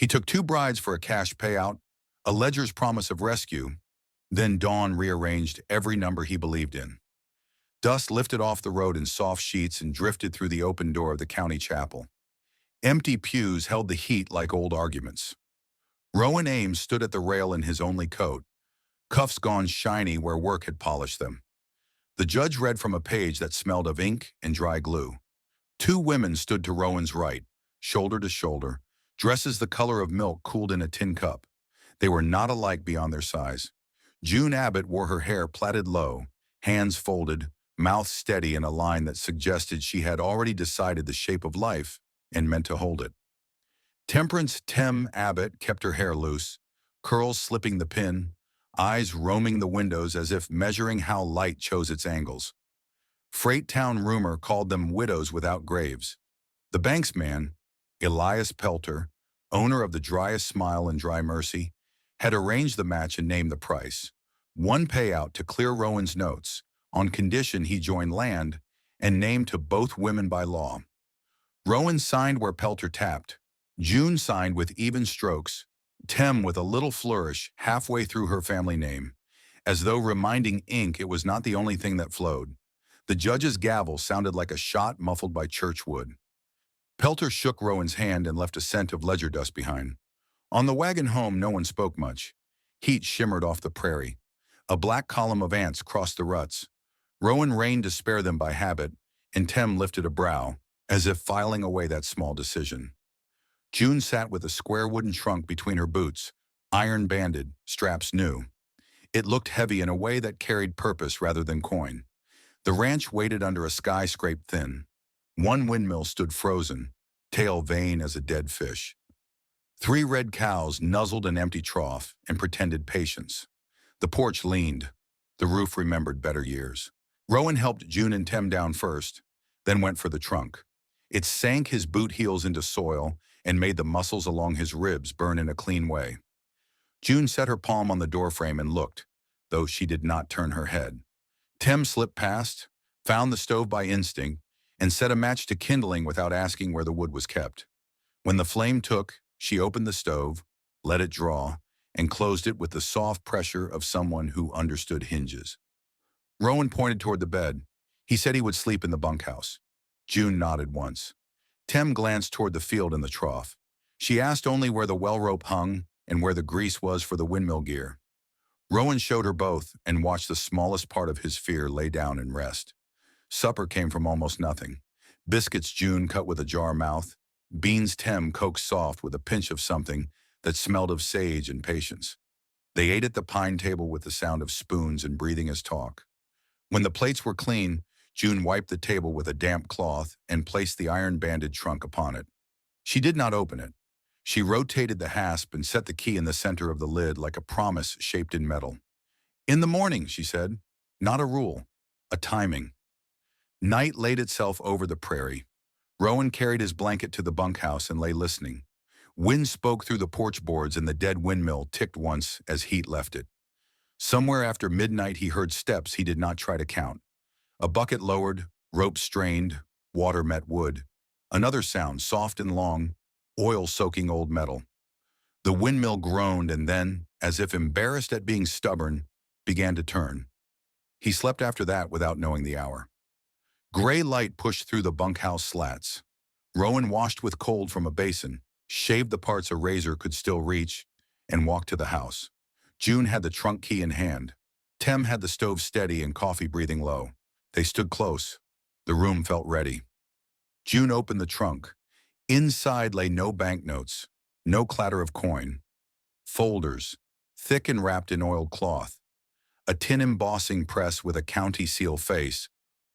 He took two brides for a cash payout, a ledger's promise of rescue, then Dawn rearranged every number he believed in. Dust lifted off the road in soft sheets and drifted through the open door of the county chapel. Empty pews held the heat like old arguments. Rowan Ames stood at the rail in his only coat, cuffs gone shiny where work had polished them. The judge read from a page that smelled of ink and dry glue. Two women stood to Rowan's right, shoulder to shoulder, dresses the color of milk cooled in a tin cup. They were not alike beyond their size. June Abbott wore her hair plaited low, hands folded, mouth steady in a line that suggested she had already decided the shape of life and meant to hold it. Temperance Tem Abbott kept her hair loose, curls slipping the pin, eyes roaming the windows as if measuring how light chose its angles. Freight Town rumor called them widows without graves. The banks man, Elias Pelter, owner of the driest smile and dry mercy, had arranged the match and named the price. One payout to clear Rowan's notes, on condition he join land, and named to both women by law. Rowan signed where Pelter tapped. June signed with even strokes, Tem with a little flourish halfway through her family name, as though reminding ink it was not the only thing that flowed. The judge's gavel sounded like a shot muffled by church wood. Pelter shook Rowan's hand and left a scent of ledger dust behind. On the wagon home, no one spoke much. Heat shimmered off the prairie. A black column of ants crossed the ruts. Rowan reigned to spare them by habit, and Tem lifted a brow, as if filing away that small decision. June sat with a square wooden trunk between her boots, iron-banded, straps new. It looked heavy in a way that carried purpose rather than coin. The ranch waited under a sky scraped thin. One windmill stood frozen, tail vain as a dead fish. Three red cows nuzzled an empty trough and pretended patience. The porch leaned. The roof remembered better years. Rowan helped June and Tem down first, then went for the trunk. It sank his boot heels into soil and made the muscles along his ribs burn in a clean way. June set her palm on the doorframe and looked, though she did not turn her head. Tem slipped past, found the stove by instinct, and set a match to kindling without asking where the wood was kept. When the flame took, she opened the stove, let it draw, and closed it with the soft pressure of someone who understood hinges. Rowan pointed toward the bed. He said he would sleep in the bunkhouse. June nodded once. Tem glanced toward the field and the trough. She asked only where the well rope hung and where the grease was for the windmill gear. Rowan showed her both and watched the smallest part of his fear lay down and rest. Supper came from almost nothing. Biscuits June cut with a jar mouth. Beans Tem coaxed soft with a pinch of something that smelled of sage and patience. They ate at the pine table with the sound of spoons and breathing as talk. When the plates were clean, June wiped the table with a damp cloth and placed the iron-banded trunk upon it. She did not open it. She rotated the hasp and set the key in the center of the lid like a promise shaped in metal. "In the morning," she said. Not a rule, a timing. Night laid itself over the prairie. Rowan carried his blanket to the bunkhouse and lay listening. Wind spoke through the porch boards and the dead windmill ticked once as heat left it. Somewhere after midnight he heard steps he did not try to count. A bucket lowered, rope strained, water met wood. Another sound, soft and long, oil soaking old metal. The windmill groaned and then, as if embarrassed at being stubborn, began to turn. He slept after that without knowing the hour. Gray light pushed through the bunkhouse slats. Rowan washed with cold from a basin, shaved the parts a razor could still reach, and walked to the house. June had the trunk key in hand. Tem had the stove steady and coffee breathing low. They stood close. The room felt ready. June opened the trunk. Inside lay no banknotes, no clatter of coin. Folders, thick and wrapped in oiled cloth. A tin embossing press with a county seal face,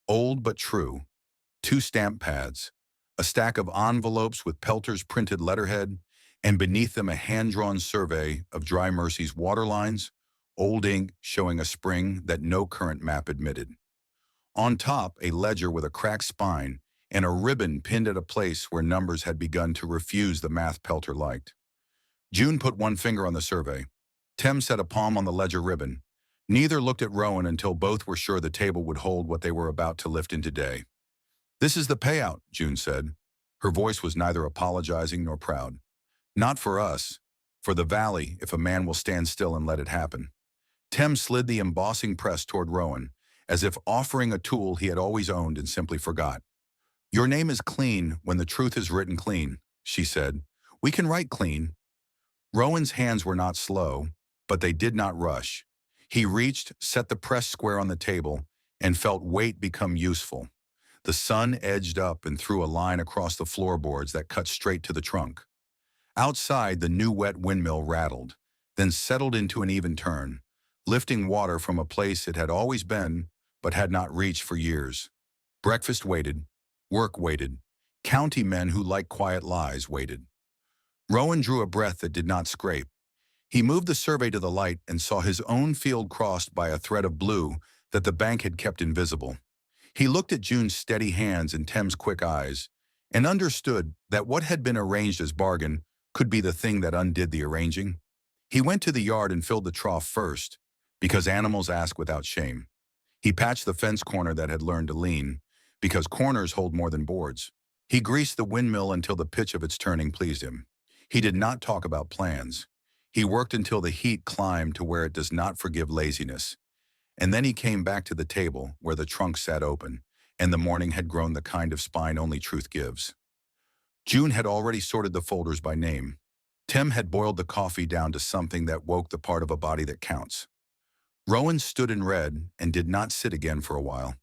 old but true. 2 stamp pads, a stack of envelopes with Pelter's printed letterhead, and beneath them a hand-drawn survey of Dry Mercy's waterlines, old ink showing a spring that no current map admitted. On top, a ledger with a cracked spine and a ribbon pinned at a place where numbers had begun to refuse the math Pelter liked. June put one finger on the survey. Tem set a palm on the ledger ribbon. Neither looked at Rowan until both were sure the table would hold what they were about to lift into day. "This is the payout," June said. Her voice was neither apologizing nor proud. Not for us. For the valley, if a man will stand still and let it happen. Tem slid the embossing press toward Rowan, as if offering a tool he had always owned and simply forgot. Your name is clean when the truth is written clean, she said. We can write clean. Rowan's hands were not slow, but they did not rush. He reached, set the press square on the table, and felt weight become useful. The sun edged up and threw a line across the floorboards that cut straight to the trunk. Outside, the new wet windmill rattled, then settled into an even turn, lifting water from a place it had always been, but had not reached for years. Breakfast waited, work waited, county men who liked quiet lies waited. Rowan drew a breath that did not scrape. He moved the survey to the light and saw his own field crossed by a thread of blue that the bank had kept invisible. He looked at June's steady hands and Tem's quick eyes, and understood that what had been arranged as bargain could be the thing that undid the arranging. He went to the yard and filled the trough first, because animals ask without shame. He patched the fence corner that had learned to lean, because corners hold more than boards. He greased the windmill until the pitch of its turning pleased him. He did not talk about plans. He worked until the heat climbed to where it does not forgive laziness. And then he came back to the table where the trunk sat open, and the morning had grown the kind of spine only truth gives. June had already sorted the folders by name. Tim had boiled the coffee down to something that woke the part of a body that counts. Rowan stood and read and did not sit again for a while.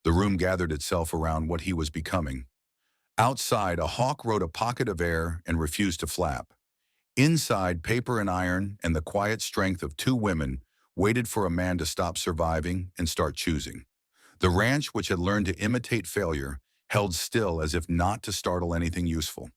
The room gathered itself around what he was becoming. Outside, a hawk rode a pocket of air and refused to flap. Inside, paper and iron and the quiet strength of two women waited for a man to stop surviving and start choosing. The ranch, which had learned to imitate failure, held still as if not to startle anything useful.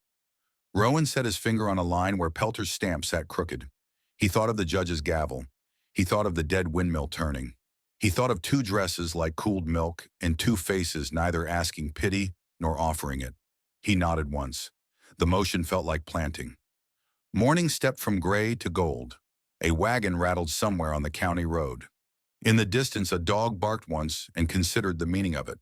Rowan set his finger on a line where Pelter's stamp sat crooked. He thought of the judge's gavel. He thought of the dead windmill turning. He thought of two dresses like cooled milk and two faces neither asking pity nor offering it. He nodded once. The motion felt like planting. Morning stepped from gray to gold. A wagon rattled somewhere on the county road. In the distance, a dog barked once and considered the meaning of it.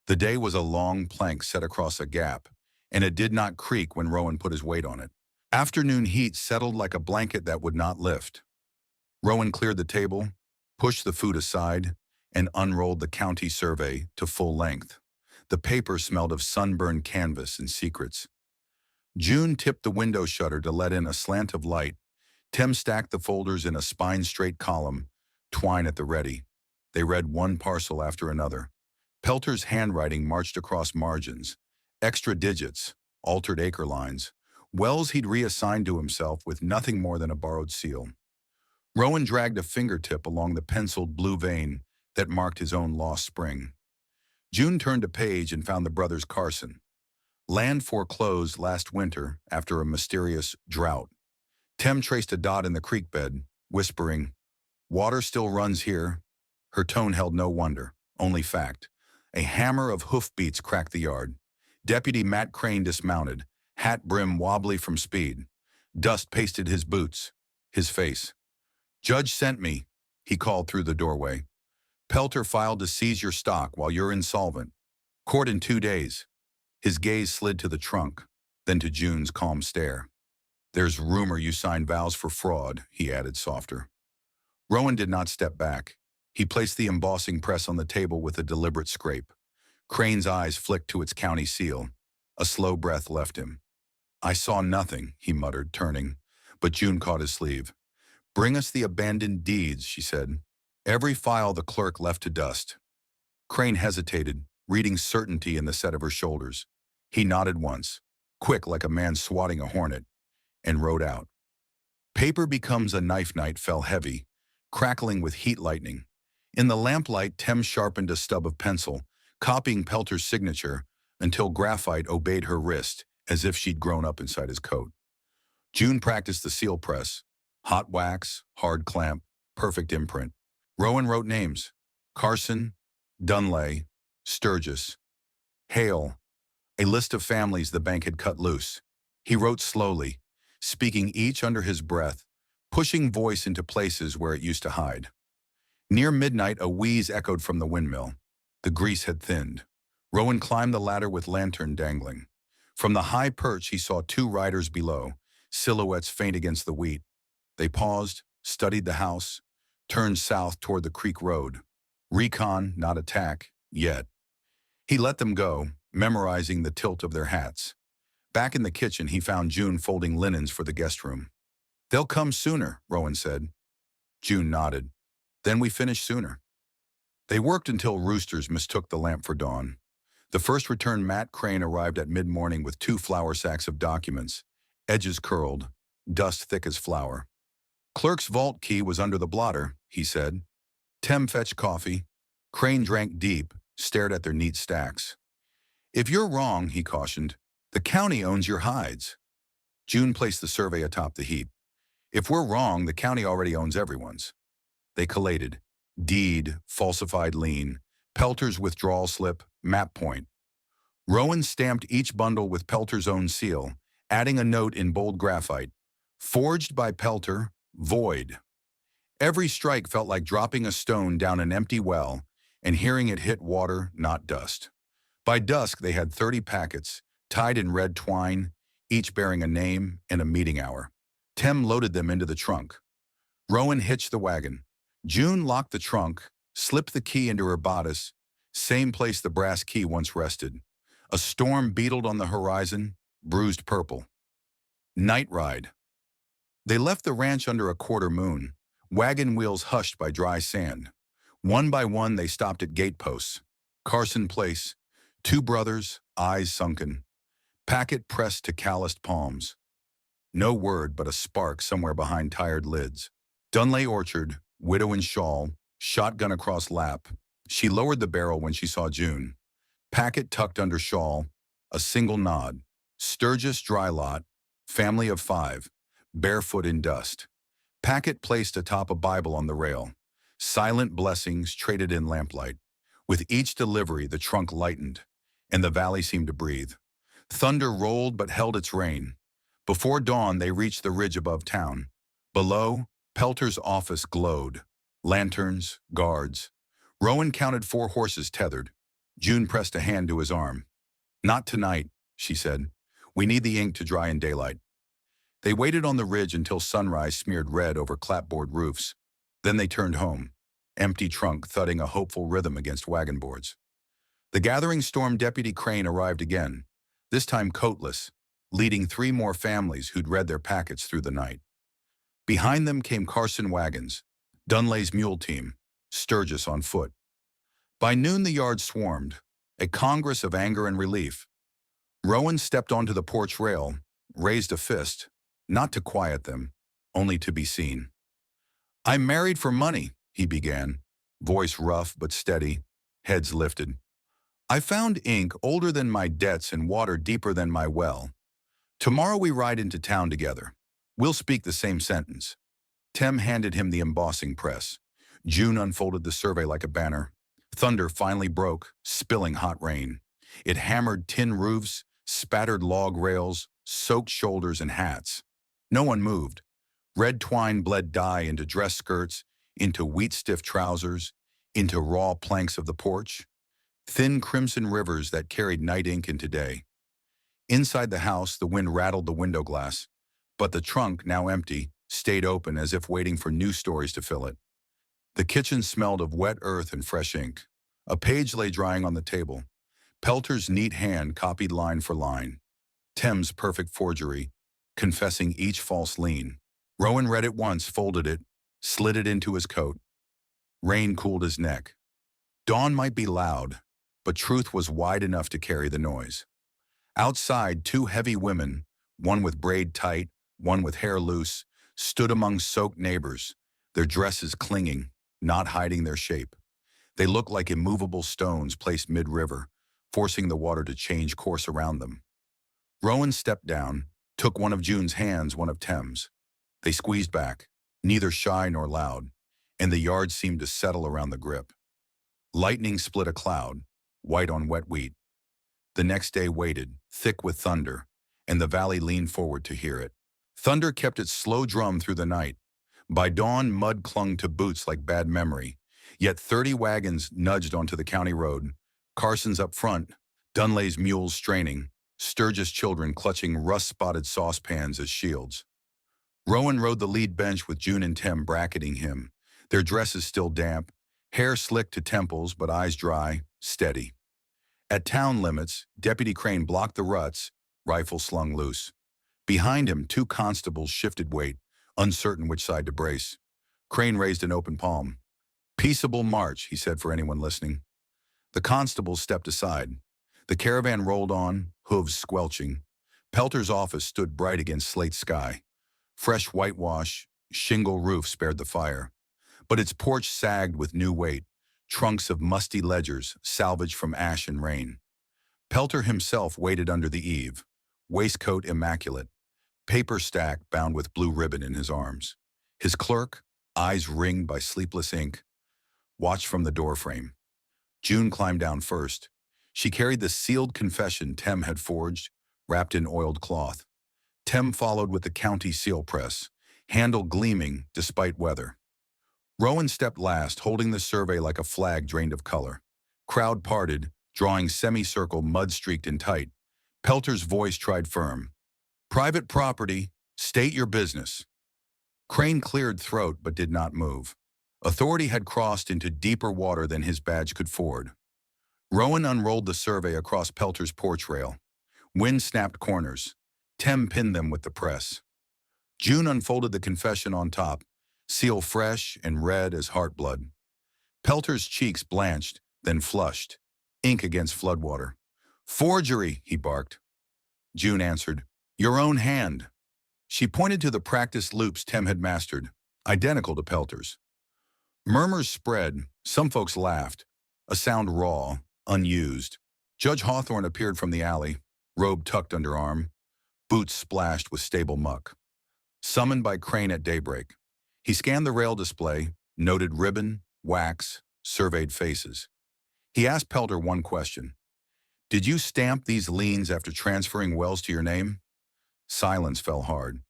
The day was a long plank set across a gap, and it did not creak when Rowan put his weight on it. Afternoon heat settled like a blanket that would not lift. Rowan cleared the table, pushed the food aside, and unrolled the county survey to full length. The paper smelled of sunburned canvas and secrets. June tipped the window shutter to let in a slant of light. Tim stacked the folders in a spine-straight column, twine at the ready. They read one parcel after another. Pelter's handwriting marched across margins. Extra digits, altered acre lines. Wells he'd reassigned to himself with nothing more than a borrowed seal. Rowan dragged a fingertip along the penciled blue vein that marked his own lost spring. June turned a page and found the brothers Carson. Land foreclosed last winter after a mysterious drought. Tem traced a dot in the creek bed, whispering, "Water still runs here." Her tone held no wonder, only fact. A hammer of hoofbeats cracked the yard. Deputy Matt Crane dismounted, hat brim wobbly from speed. Dust pasted his boots, his face. "Judge sent me," he called through the doorway. "Pelter filed to seize your stock while you're insolvent. Court in 2 days." His gaze slid to the trunk, then to June's calm stare. "There's rumor you signed vows for fraud," he added softer. Rowan did not step back. He placed the embossing press on the table with a deliberate scrape. Crane's eyes flicked to its county seal. A slow breath left him. "I saw nothing," he muttered, turning, but June caught his sleeve. "Bring us the abandoned deeds," she said. Every file the clerk left to dust. Crane hesitated, reading certainty in the set of her shoulders. He nodded once, quick like a man swatting a hornet, and wrote out. Paper becomes a knife night fell heavy, crackling with heat lightning. In the lamplight, Tem sharpened a stub of pencil, copying Pelter's signature until graphite obeyed her wrist as if she'd grown up inside his coat. June practiced the seal press. Hot wax, hard clamp, perfect imprint. Rowan wrote names. Carson, Dunlay, Sturgis, Hale, a list of families the bank had cut loose. He wrote slowly, speaking each under his breath, pushing voice into places where it used to hide. Near midnight, a wheeze echoed from the windmill. The grease had thinned. Rowan climbed the ladder with lantern dangling. From the high perch, he saw two riders below, silhouettes faint against the wheat. They paused, studied the house, turned south toward the creek road. Recon, not attack, yet. He let them go, memorizing the tilt of their hats. Back in the kitchen, he found June folding linens for the guest room. "They'll come sooner," Rowan said. June nodded. "Then we finish sooner." They worked until roosters mistook the lamp for dawn. The first return Matt Crane arrived at mid-morning with 2 flour sacks of documents, edges curled, dust thick as flour. "Clerk's vault key was under the blotter," he said. Tem fetched coffee. Crane drank deep, stared at their neat stacks. "If you're wrong," he cautioned, "the county owns your hides." June placed the survey atop the heap. "If we're wrong, the county already owns everyone's." They collated. Deed, falsified lien, Pelter's withdrawal slip, map point. Rowan stamped each bundle with Pelter's own seal, adding a note in bold graphite. "Forged by Pelter, void." Every strike felt like dropping a stone down an empty well and hearing it hit water, not dust. By dusk, they had 30 packets, tied in red twine, each bearing a name and a meeting hour. Tem loaded them into the trunk. Rowan hitched the wagon. June locked the trunk, slipped the key into her bodice, same place the brass key once rested. A storm beetled on the horizon, bruised purple. Night ride. They left the ranch under a quarter moon, wagon wheels hushed by dry sand. One by one, they stopped at gateposts. Carson Place, 2 brothers, eyes sunken. Packet pressed to calloused palms. No word but a spark somewhere behind tired lids. Dunlay Orchard, widow in shawl, shotgun across lap. She lowered the barrel when she saw June. Packet tucked under shawl, a single nod. Sturgis dry lot, family of 5, barefoot in dust. Packet placed atop a Bible on the rail. Silent blessings traded in lamplight. With each delivery, the trunk lightened, and the valley seemed to breathe. Thunder rolled but held its reign. Before dawn, they reached the ridge above town. Below, Pelter's office glowed. Lanterns, guards. Rowan counted 4 horses tethered. June pressed a hand to his arm. "Not tonight," she said. "We need the ink to dry in daylight." They waited on the ridge until sunrise smeared red over clapboard roofs. Then they turned home, empty trunk thudding a hopeful rhythm against wagon boards. The gathering storm Deputy Crane arrived again, this time coatless, leading 3 more families who'd read their packets through the night. Behind them came Carson wagons, Dunlay's mule team, Sturgis on foot. By noon the yard swarmed, a congress of anger and relief. Rowan stepped onto the porch rail, raised a fist, not to quiet them, only to be seen. "I'm married for money," he began, voice rough but steady, heads lifted. "I found ink older than my debts and water deeper than my well. Tomorrow we ride into town together. We'll speak the same sentence." Tem handed him the embossing press. June unfolded the survey like a banner. Thunder finally broke, spilling hot rain. It hammered tin roofs, spattered log rails, soaked shoulders and hats. No one moved. Red twine bled dye into dress skirts, into wheat-stiff trousers, into raw planks of the porch. Thin crimson rivers that carried night ink into day. Inside the house, the wind rattled the window glass, but the trunk, now empty, stayed open as if waiting for new stories to fill it. The kitchen smelled of wet earth and fresh ink. A page lay drying on the table. Pelter's neat hand copied line for line. Tem's perfect forgery, confessing each false lien. Rowan read it once, folded it, slid it into his coat. Rain cooled his neck. Dawn might be loud, but truth was wide enough to carry the noise. Outside, 2 heavy women, one with braid tight, one with hair loose, stood among soaked neighbors, their dresses clinging, not hiding their shape. They looked like immovable stones placed mid-river, forcing the water to change course around them. Rowan stepped down, took one of June's hands, one of Tem's. They squeezed back, neither shy nor loud, and the yard seemed to settle around the grip. Lightning split a cloud, white on wet wheat. The next day waited, thick with thunder, and the valley leaned forward to hear it. Thunder kept its slow drum through the night. By dawn, mud clung to boots like bad memory, yet 30 wagons nudged onto the county road, Carson's up front, Dunlay's mules straining, Sturgis children clutching rust-spotted saucepans as shields. Rowan rode the lead bench with June and Tem bracketing him, their dresses still damp, hair slicked to temples but eyes dry, steady. At town limits, Deputy Crane blocked the ruts, rifle slung loose. Behind him, two constables shifted weight, uncertain which side to brace. Crane raised an open palm. "Peaceable march," he said for anyone listening. The constables stepped aside. The caravan rolled on, hooves squelching. Pelter's office stood bright against slate sky. Fresh whitewash, shingle roof spared the fire. But its porch sagged with new weight, trunks of musty ledgers salvaged from ash and rain. Pelter himself waited under the eave, waistcoat immaculate, paper stack bound with blue ribbon in his arms. His clerk, eyes ringed by sleepless ink, watched from the doorframe. June climbed down first. She carried the sealed confession Tem had forged, wrapped in oiled cloth. Tem followed with the county seal press, handle gleaming despite weather. Rowan stepped last, holding the survey like a flag drained of color. Crowd parted, drawing semicircle mud-streaked and tight. Pelter's voice tried firm. "Private property, state your business." Crane cleared throat but did not move. Authority had crossed into deeper water than his badge could ford. Rowan unrolled the survey across Pelter's porch rail. Wind snapped corners. Tem pinned them with the press. June unfolded the confession on top, seal fresh and red as heart blood. Pelter's cheeks blanched, then flushed, ink against floodwater. "Forgery," he barked. June answered, "Your own hand." She pointed to the practiced loops Tem had mastered, identical to Pelter's. Murmurs spread, some folks laughed, a sound raw, unused. Judge Hawthorne appeared from the alley, robe tucked under arm, boots splashed with stable muck. Summoned by Crane at daybreak, he scanned the rail display, noted ribbon, wax, surveyed faces. He asked Pelter one question. "Did you stamp these liens after transferring wells to your name?" Silence fell hard.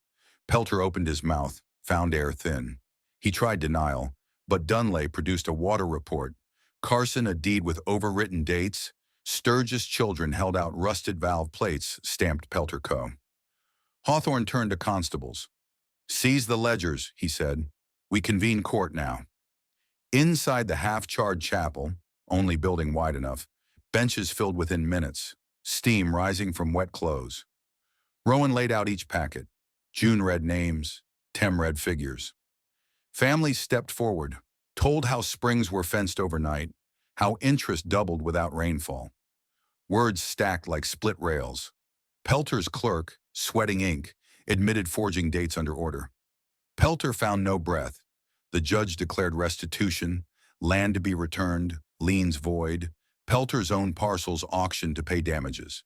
Pelter opened his mouth, found air thin. He tried denial, but Dunlay produced a water report. Carson a deed with overwritten dates. Sturgis children held out rusted valve plates stamped Pelter Co. Hawthorne turned to constables. "Seize the ledgers," he said. "We convene court now." Inside the half-charred chapel, only building wide enough, benches filled within minutes, steam rising from wet clothes. Rowan laid out each packet. June read names, Tem read figures. Families stepped forward, told how springs were fenced overnight, how interest doubled without rainfall. Words stacked like split rails. Pelter's clerk, sweating ink, admitted forging dates under order. Pelter found no breath. The judge declared restitution, land to be returned, liens void, Pelter's own parcels auctioned to pay damages.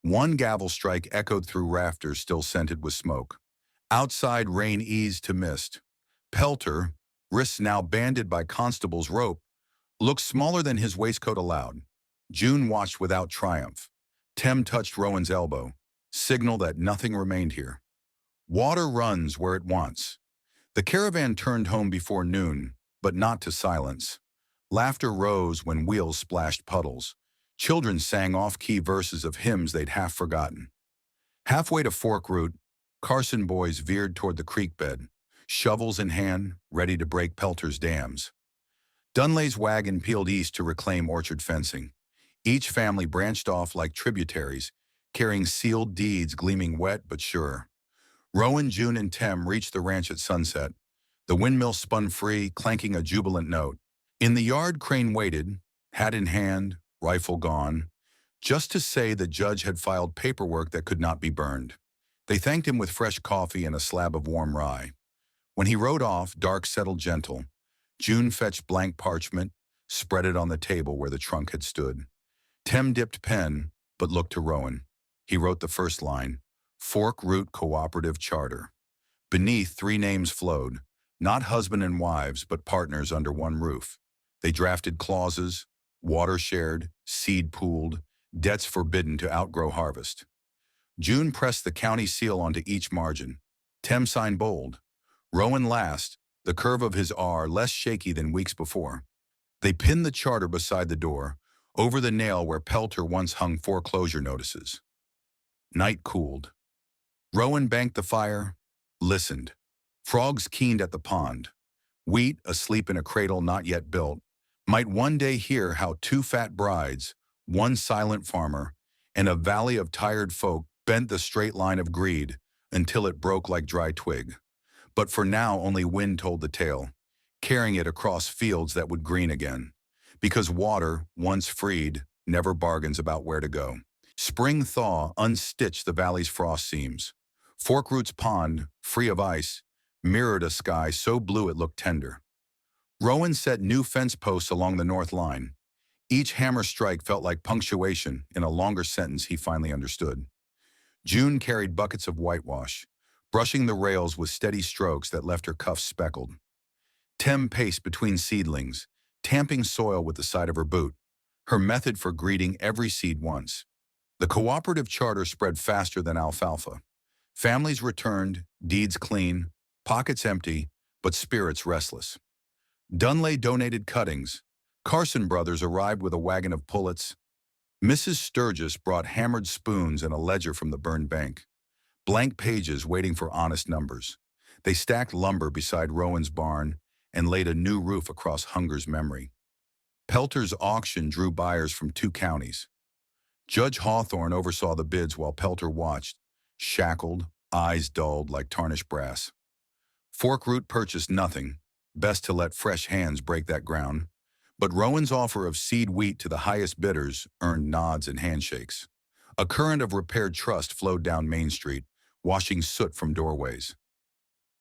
One gavel strike echoed through rafters still scented with smoke. Outside, rain eased to mist. Pelter, wrists now banded by constable's rope, looked smaller than his waistcoat allowed. June watched without triumph. Tem touched Rowan's elbow, signal that nothing remained here. Water runs where it wants. The caravan turned home before noon, but not to silence. Laughter rose when wheels splashed puddles. Children sang off-key verses of hymns they'd half forgotten. Halfway to Fork Root, Carson boys veered toward the creek bed, shovels in hand, ready to break Pelter's dams. Dunlay's wagon peeled east to reclaim orchard fencing. Each family branched off like tributaries, carrying sealed deeds gleaming wet but sure. Rowan, June, and Tem reached the ranch at sunset. The windmill spun free, clanking a jubilant note. In the yard, Crane waited, hat in hand, rifle gone, just to say the judge had filed paperwork that could not be burned. They thanked him with fresh coffee and a slab of warm rye. When he rode off, dark settled gentle. June fetched blank parchment, spread it on the table where the trunk had stood. Tem dipped pen, but looked to Rowan. He wrote the first line, Fork Root Cooperative Charter. Beneath, 3 names flowed, not husband and wives, but partners under one roof. They drafted clauses, water shared, seed pooled, debts forbidden to outgrow harvest. June pressed the county seal onto each margin. Tem signed bold. Rowan last, the curve of his R less shaky than weeks before. They pinned the charter beside the door, over the nail where Pelter once hung foreclosure notices. Night cooled. Rowan banked the fire, listened. Frogs keened at the pond. Wheat, asleep in a cradle not yet built, might one day hear how two fat brides, one silent farmer, and a valley of tired folk bent the straight line of greed until it broke like dry twig. But for now only wind told the tale, carrying it across fields that would green again. Because water, once freed, never bargains about where to go. Spring thaw unstitched the valley's frost seams. Forkroot's pond, free of ice, mirrored a sky so blue it looked tender. Rowan set new fence posts along the north line. Each hammer strike felt like punctuation in a longer sentence he finally understood. June carried buckets of whitewash, brushing the rails with steady strokes that left her cuffs speckled. Tem paced between seedlings, tamping soil with the side of her boot, her method for greeting every seed once. The cooperative charter spread faster than alfalfa. Families returned, deeds clean, pockets empty, but spirits restless. Dunlay donated cuttings. Carson brothers arrived with a wagon of pullets. Mrs. Sturgis brought hammered spoons and a ledger from the burned bank. Blank pages waiting for honest numbers. They stacked lumber beside Rowan's barn and laid a new roof across hunger's memory. Pelter's auction drew buyers from 2 counties. Judge Hawthorne oversaw the bids while Pelter watched, shackled, eyes dulled like tarnished brass. Forkroot purchased nothing, best to let fresh hands break that ground. But Rowan's offer of seed wheat to the highest bidders earned nods and handshakes. A current of repaired trust flowed down Main Street, washing soot from doorways.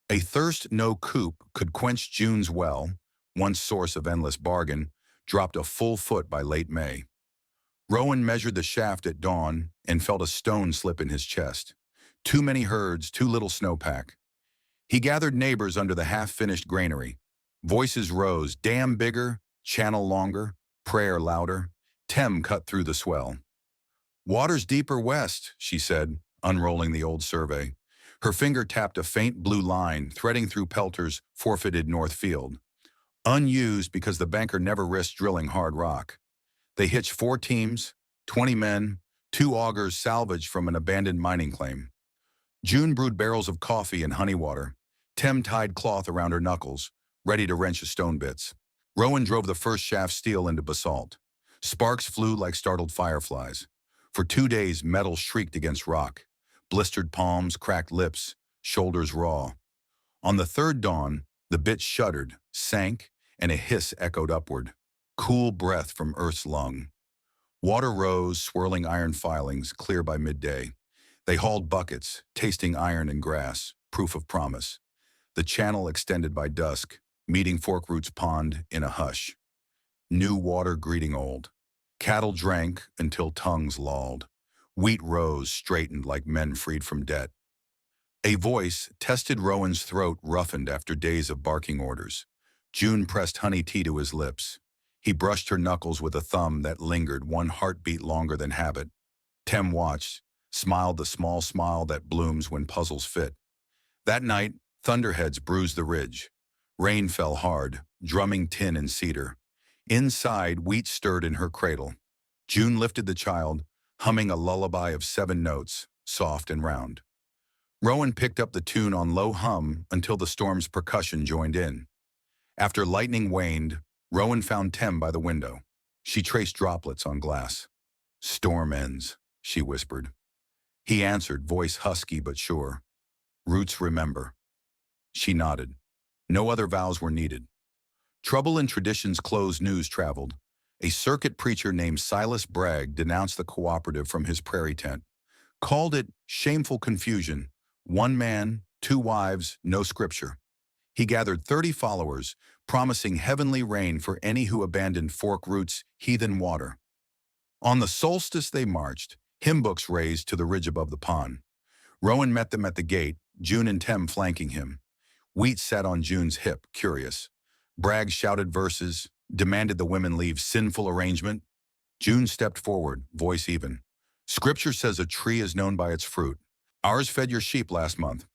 A thirst no coop could quench June's well, once source of endless bargain, dropped a full foot by late May. Rowan measured the shaft at dawn and felt a stone slip in his chest. Too many herds, too little snowpack. He gathered neighbors under the half-finished granary. Voices rose, dam bigger, channel longer, prayer louder. Tem cut through the swell. "Water's deeper west," she said, unrolling the old survey. Her finger tapped a faint blue line threading through Pelter's forfeited north field. Unused because the banker never risked drilling hard rock. They hitched 4 teams, 20 men, 2 augers salvaged from an abandoned mining claim. June brewed barrels of coffee and honey water. Tem tied cloth around her knuckles, ready to wrench a stone bits. Rowan drove the first shaft steel into basalt. Sparks flew like startled fireflies. For 2 days, metal shrieked against rock. Blistered palms, cracked lips, shoulders raw. On the 3rd dawn, the bit shuddered, sank, and a hiss echoed upward. Cool breath from Earth's lung. Water rose, swirling iron filings, clear by midday. They hauled buckets, tasting iron and grass, proof of promise. The channel extended by dusk, meeting Forkroot's pond in a hush. New water greeting old. Cattle drank until tongues lolled. Wheat rose, straightened like men freed from debt. A voice tested Rowan's throat, roughened after days of barking orders. June pressed honey tea to his lips. He brushed her knuckles with a thumb that lingered 1 heartbeat longer than habit. Tem watched, smiled the small smile that blooms when puzzles fit. That night, thunderheads bruised the ridge. Rain fell hard, drumming tin and cedar. Inside, wheat stirred in her cradle. June lifted the child, humming a lullaby of 7 notes, soft and round. Rowan picked up the tune on low hum until the storm's percussion joined in. After lightning waned, Rowan found Tem by the window. She traced droplets on glass. "Storm ends," she whispered. He answered, voice husky but sure. "Roots remember." She nodded. No other vows were needed. Trouble in Tradition's closed news traveled. A circuit preacher named Silas Bragg denounced the cooperative from his prairie tent, called it shameful confusion, 1 man, 2 wives, no scripture. He gathered 30 followers, promising heavenly rain for any who abandoned Forkroot's heathen water. On the solstice they marched, hymn books raised to the ridge above the pond. Rowan met them at the gate, June and Tem flanking him. Wheat sat on June's hip, curious. Bragg shouted verses, demanded the women leave sinful arrangement. June stepped forward, voice even. "Scripture says a tree is known by its fruit. Ours fed your sheep last month."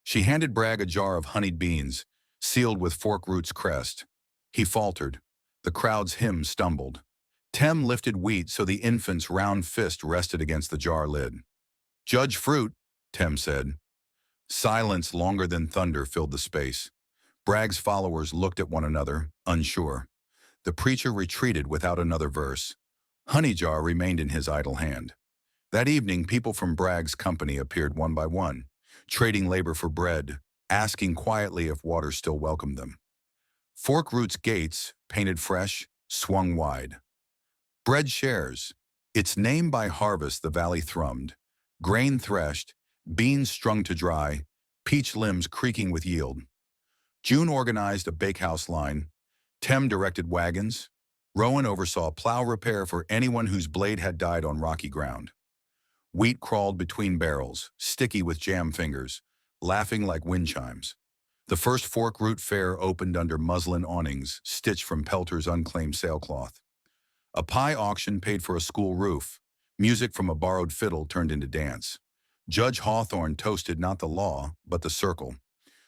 She handed Bragg a jar of honeyed beans, sealed with Forkroot's crest. He faltered. The crowd's hymn stumbled. Tem lifted Wheat so the infant's round fist rested against the jar lid. Judge Fruit, Tem said. Silence longer than thunder filled the space. Bragg's followers looked at one another, unsure. The preacher retreated without another verse. Honeyjar remained in his idle hand. That evening, people from Bragg's company appeared one by one, trading labor for bread, asking quietly if water still welcomed them. Forkroot's gates, painted fresh, swung wide. Bread shares. Its name by harvest the valley thrummed. Grain threshed, beans strung to dry, peach limbs creaking with yield. June organized a bakehouse line. Tem directed wagons. Rowan oversaw plow repair for anyone whose blade had died on rocky ground. Wheat crawled between barrels, sticky with jam fingers, laughing like wind chimes. The first Forkroot fair opened under muslin awnings, stitched from Pelter's unclaimed sailcloth. A pie auction paid for a school roof. Music from a borrowed fiddle turned into dance. Judge Hawthorne toasted not the law, but the circle.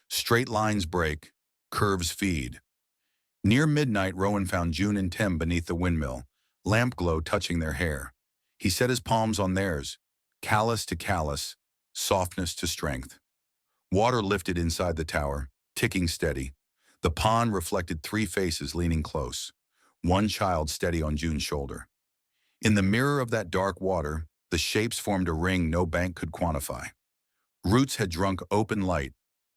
Straight lines break, curves feed. Near midnight, Rowan found June and Tem beneath the windmill, lamp glow touching their hair. He set his palms on theirs, callus to callus, softness to strength. Water lifted inside the tower, ticking steady. The pond reflected three faces leaning close, one child steady on June's shoulder. In the mirror of that dark water, the shapes formed a ring no bank could quantify. Roots had drunk open light,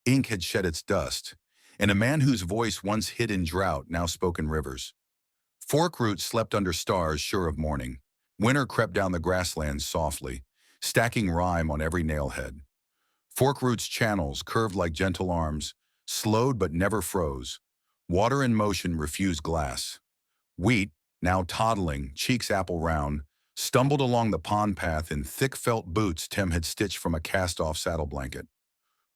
ink had shed its dust, and a man whose voice once hid in drought now spoke in rivers. Forkroot slept under stars sure of morning. Winter crept down the grasslands softly, stacking rime on every nailhead. Forkroot's channels curved like gentle arms, slowed but never froze. Water in motion refused glass. Wheat, now toddling, cheeks apple round, stumbled along the pond path in thick felt boots Tem had stitched from a cast-off saddle blanket.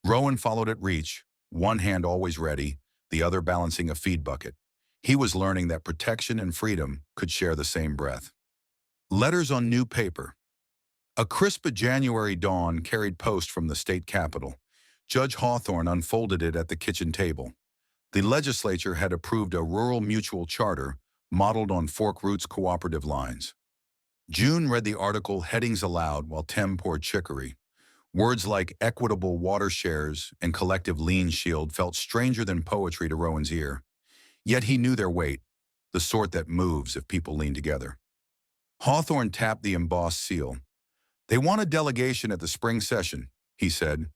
Rowan followed at reach, one hand always ready, the other balancing a feed bucket. He was learning that protection and freedom could share the same breath. Letters on new paper. A crisp January dawn carried post from the state capitol. Judge Hawthorne unfolded it at the kitchen table. The legislature had approved a rural mutual charter modeled on Forkroot's cooperative lines. June read the article headings aloud while Tem poured chicory. Words like equitable water shares and collective lien shield felt stranger than poetry to Rowan's ear. Yet he knew their weight, the sort that moves if people lean together. Hawthorne tapped the embossed seal. They want a delegation at the spring session, he said.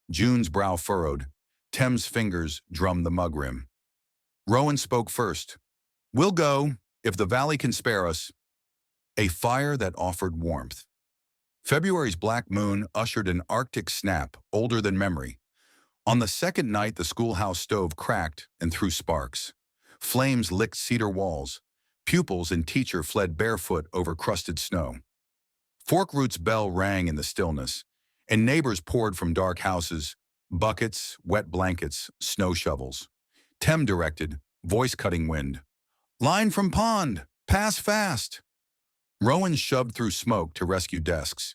June's brow furrowed. Tem's fingers drummed the mug rim. Rowan spoke first. We'll go, if the valley can spare us. A fire that offered warmth. February's black moon ushered an Arctic snap, older than memory. On the second night, the schoolhouse stove cracked and threw sparks. Flames licked cedar walls. Pupils and teacher fled barefoot over crusted snow. Forkroot's bell rang in the stillness, and neighbors poured from dark houses, buckets, wet blankets, snow shovels. Tem directed, voice-cutting wind. Line from pond! Pass fast! Rowan shoved through smoke to rescue desks.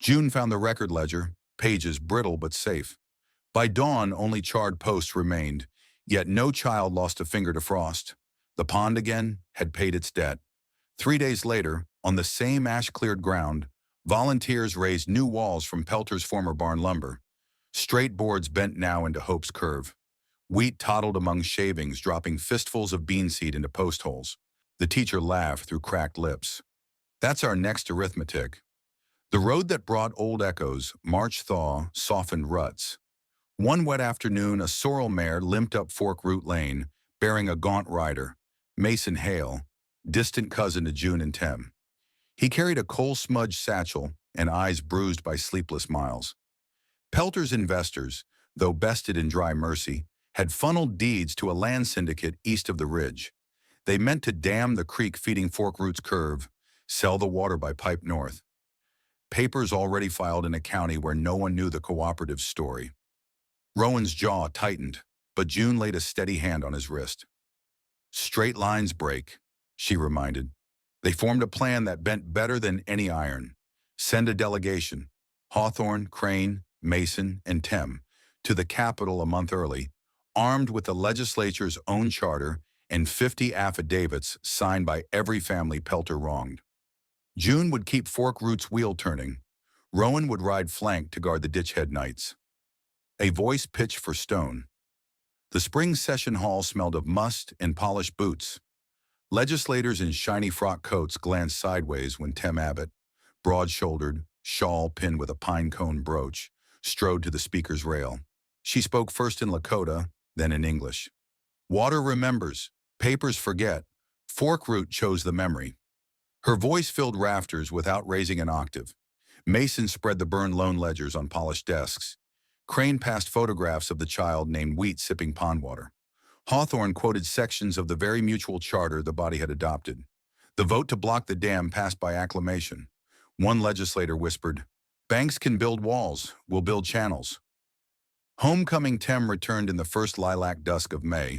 June found the record ledger, pages brittle but safe. By dawn, only charred posts remained, yet no child lost a finger to frost. The pond again had paid its debt. 3 days later, on the same ash-cleared ground, volunteers raised new walls from Pelter's former barn lumber. Straight boards bent now into Hope's curve. Wheat toddled among shavings, dropping fistfuls of bean seed into post holes. The teacher laughed through cracked lips. That's our next arithmetic. The road that brought old echoes, March thaw, softened ruts. One wet afternoon, a sorrel mare limped up Forkroot Lane, bearing a gaunt rider, Mason Hale, distant cousin to June and Tem. He carried a coal-smudged satchel and eyes bruised by sleepless miles. Pelter's investors, though bested in dry mercy, had funneled deeds to a land syndicate east of the ridge. They meant to dam the creek feeding Forkroot's curve, sell the water by pipe north. Papers already filed in a county where no one knew the cooperative's story. Rowan's jaw tightened, but June laid a steady hand on his wrist. Straight lines break, she reminded. They formed a plan that bent better than any iron. Send a delegation, Hawthorne, Crane, Mason, and Tem, to the Capitol a month early, armed with the legislature's own charter and 50 affidavits signed by every family Pelter wronged. June would keep Forkroot's wheel turning. Rowan would ride flank to guard the ditchhead knights. A voice pitched for stone. The spring session hall smelled of must and polished boots. Legislators in shiny frock coats glanced sideways when Tem Abbott, broad-shouldered, shawl pinned with a pine cone brooch, strode to the speaker's rail. She spoke first in Lakota, then in English. Water remembers, papers forget, Forkroot chose the memory. Her voice filled rafters without raising an octave. Mason spread the burned loan ledgers on polished desks. Crane passed photographs of the child named Wheat sipping pond water. Hawthorne quoted sections of the very mutual charter the body had adopted. The vote to block the dam passed by acclamation. One legislator whispered, "Banks can build walls, we'll build channels." Homecoming Tem returned in the first lilac dusk of May,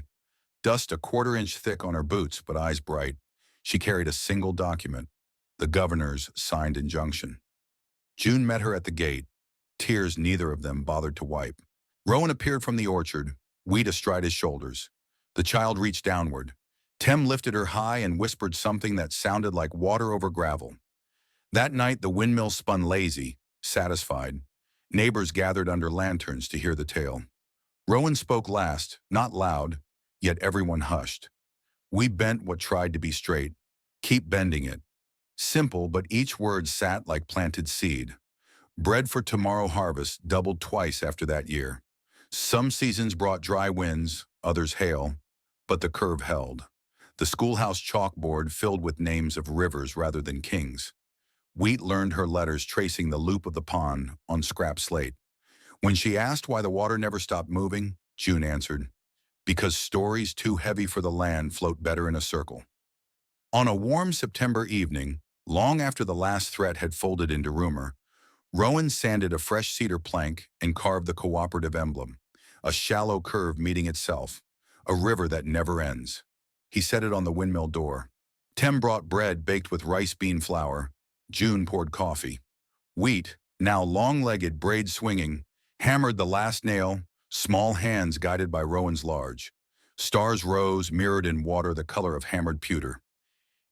dust a quarter-inch thick on her boots but eyes bright. She carried a single document, the governor's signed injunction. June met her at the gate, tears neither of them bothered to wipe. Rowan appeared from the orchard, Wheat astride his shoulders. The child reached downward. Tem lifted her high and whispered something that sounded like water over gravel. That night the windmill spun lazy, satisfied. Neighbors gathered under lanterns to hear the tale. Rowan spoke last, not loud, yet everyone hushed. We bent what tried to be straight. Keep bending it. Simple, but each word sat like planted seed. Bread for tomorrow harvest doubled twice after that year. Some seasons brought dry winds, others hail, but the curve held. The schoolhouse chalkboard filled with names of rivers rather than kings. Wheat learned her letters tracing the loop of the pond on scrap slate. When she asked why the water never stopped moving, June answered, "Because stories too heavy for the land float better in a circle." On a warm September evening, long after the last threat had folded into rumor, Rowan sanded a fresh cedar plank and carved the cooperative emblem, a shallow curve meeting itself, a river that never ends. He set it on the windmill door. Tem brought bread baked with rice bean flour. June poured coffee. Wheat, now long-legged, braid swinging, hammered the last nail, small hands guided by Rowan's large. Stars rose, mirrored in water the color of hammered pewter.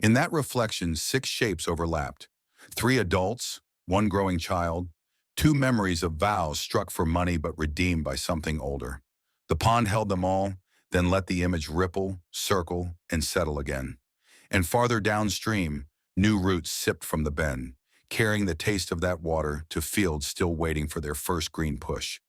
In that reflection, 6 shapes overlapped. 3 adults, 1 growing child, 2 memories of vows struck for money but redeemed by something older. The pond held them all, then let the image ripple, circle, and settle again. And farther downstream, new roots sipped from the bend, carrying the taste of that water to fields still waiting for their first green push.